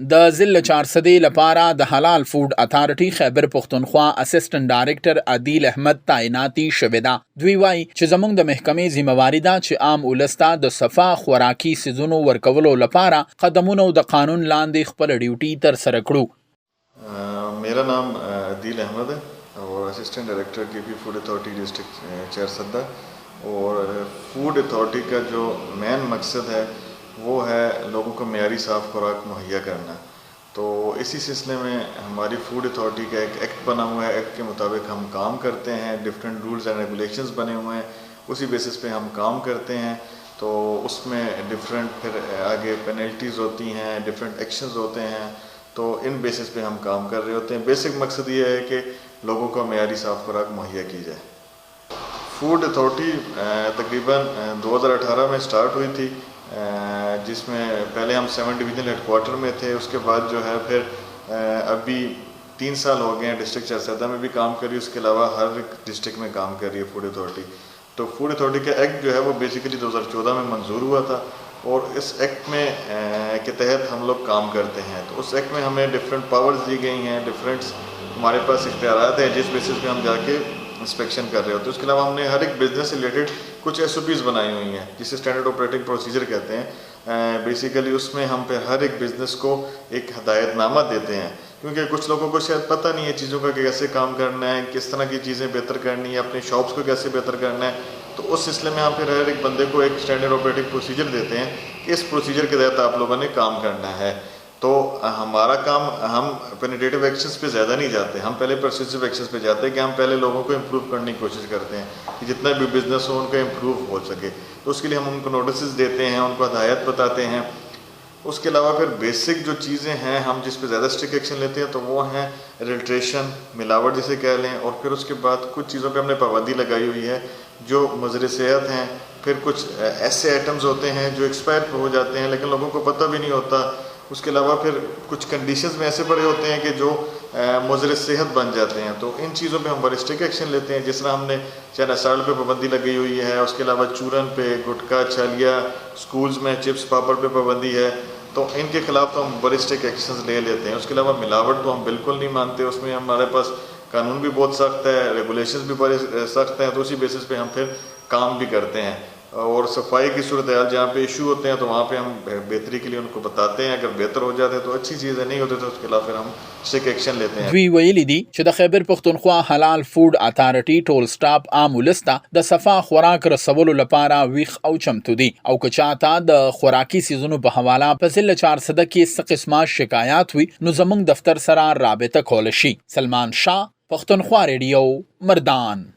د ضلع 400 لپاره د حلال فوډ اتھارټي خیبر پښتونخوا اسسټنټ ډایریکټر عادل احمد تعیناتي شوې ده. دوی وایي چې زموږ د محکمې ذمہواري ده چې عام ولس ته د صفا خوراکي سیزونو ورکولو لپاره قدمونه د قانون لاندې خپل ډیوټي ترسره کړو. میرا نام عادل احمد ہے اور اسسٹنٹ ڈائریکٹر کے پی فوڈ اتھارٹی ڈسٹرکٹ 400. اور فوڈ اتھارٹی کا جو مین مقصد ہے وہ ہے لوگوں کو معیاری صاف خوراک مہیا کرنا. تو اسی سلسلے میں ہماری فوڈ اتھارٹی کا ایک ایکٹ بنا ہوا ہے. ایکٹ کے مطابق ہم کام کرتے ہیں. ڈفرینٹ رولز اینڈ ریگولیشنز بنے ہوئے ہیں, اسی بیسس پہ ہم کام کرتے ہیں. تو اس میں ڈفرینٹ پھر آگے پینلٹیز ہوتی ہیں, ڈفرینٹ ایکشنز ہوتے ہیں. تو ان بیسس پہ ہم کام کر رہے ہوتے ہیں. بیسک مقصد یہ ہے کہ لوگوں کو معیاری صاف خوراک مہیا کی جائے. فوڈ اتھارٹی تقریباً 2018 میں سٹارٹ ہوئی تھی, جس میں پہلے ہم 7 ڈویژنل ہیڈ کوارٹر میں تھے. اس کے بعد جو ہے پھر ابھی 3 سال ہو گئے ہیں ڈسٹرکٹ 400 میں بھی کام کر رہی ہے. اس کے علاوہ ہر ڈسٹرکٹ میں کام کر رہی ہے فوڈ اتھارٹی. تو فوڈ اتھارٹی کا ایکٹ جو ہے وہ بیسیکلی 2014 میں منظور ہوا تھا, اور اس ایکٹ میں کے تحت ہم لوگ کام کرتے ہیں. تو اس ایکٹ میں ہمیں ڈفرینٹ پاورز دی گئی ہیں, ڈفرینٹ ہمارے پاس اختیارات ہیں جس بیسس پہ ہم جا کے انسپیکشن کر رہے ہوتے ہیں. اس کے علاوہ ہم نے ہر ایک بزنس سے ریلیٹڈ کچھ SOPs بنائی ہوئی ہیں جسے اسٹینڈرڈ آپریٹنگ پروسیجر کہتے ہیں. بیسیکلی اس میں ہم پہ ہر ایک بزنس کو ایک ہدایت نامہ دیتے ہیں, کیونکہ کچھ لوگوں کو شاید پتہ نہیں ہے چیزوں کا کہ کیسے کام کرنا ہے, کس طرح کی چیزیں بہتر کرنی ہے, اپنے شاپس کو کیسے بہتر کرنا ہے. تو اس سلسلے میں ہم پھر ہر ایک بندے کو ایک اسٹینڈرڈ آپریٹنگ پروسیجر دیتے ہیں کہ اس پروسیجر کے تحت آپ لوگوں نے کام کرنا ہے. تو ہمارا کام, ہم پینیٹیو ایکشنز پہ زیادہ نہیں جاتے, ہم پہلے پرسیسو ایکشنز پہ جاتے ہیں کہ ہم پہلے لوگوں کو امپروو کرنے کی کوشش کرتے ہیں کہ جتنا بھی بزنس ہو ان کا امپروو ہو سکے. تو اس کے لیے ہم ان کو نوٹسز دیتے ہیں, ان کو ہدایت بتاتے ہیں. اس کے علاوہ پھر بیسک جو چیزیں ہیں ہم جس پہ زیادہ اسٹرکٹ ایکشن لیتے ہیں تو وہ ہیں ایڈلٹریشن, ملاوٹ جسے کہہ لیں. اور پھر اس کے بعد کچھ چیزوں پہ ہم نے پابندی لگائی ہوئی ہے جو مضر صحت ہیں. پھر کچھ ایسے آئٹمز ہوتے ہیں جو ایکسپائر ہو جاتے ہیں لیکن لوگوں کو پتہ بھی نہیں ہوتا. اس کے علاوہ پھر کچھ کنڈیشنز میں ایسے پڑے ہوتے ہیں کہ جو مضر صحت بن جاتے ہیں. تو ان چیزوں پہ ہم بڑے اسٹرکٹ ایکشن لیتے ہیں. جس طرح ہم نے چنا سال پہ پابندی لگی ہوئی ہے, اس کے علاوہ چورن پہ, گٹکا, چھالیا, اسکولز میں چپس پاپڑ پہ پابندی ہے. تو ان کے خلاف تو ہم بڑے اسٹرکٹ ایکشنز لے لیتے ہیں. اس کے علاوہ ملاوٹ تو ہم بالکل نہیں مانتے, اس میں ہمارے پاس قانون بھی بہت سخت ہے, ریگولیشنز بھی بڑے سخت ہیں. تو اسی بیسس پہ ہم پھر کام بھی کرتے ہیں. اور صفائی کی صورتحال جہاں پہ ایشو ہوتے ہیں تو وہاں پہ ہم بہتری کے لیے ان کو بتاتے ہیں. اگر بہتر ہو جاتے ہیں تو اچھی چیزیں, نہیں ہوتے تو اس کے خلاف پھر ہم اسٹرکٹ ایکشن لیتے ہیں. دوی ویلي دي چې د خیبر پښتونخوا حلال فوډ اتھارټي ټول سټاپ عام ولس ته د صفا خوراک رسولو لپاره ویښ او چمتو دي. او که چاته د خوراکي سیزونو په حواله په ضلع 400 کې څه قسمه شکایات وي نو زموږ دفتر سره رابطه کولی شي. سلمان شاه, پښتونخوا ریډیو, مردان.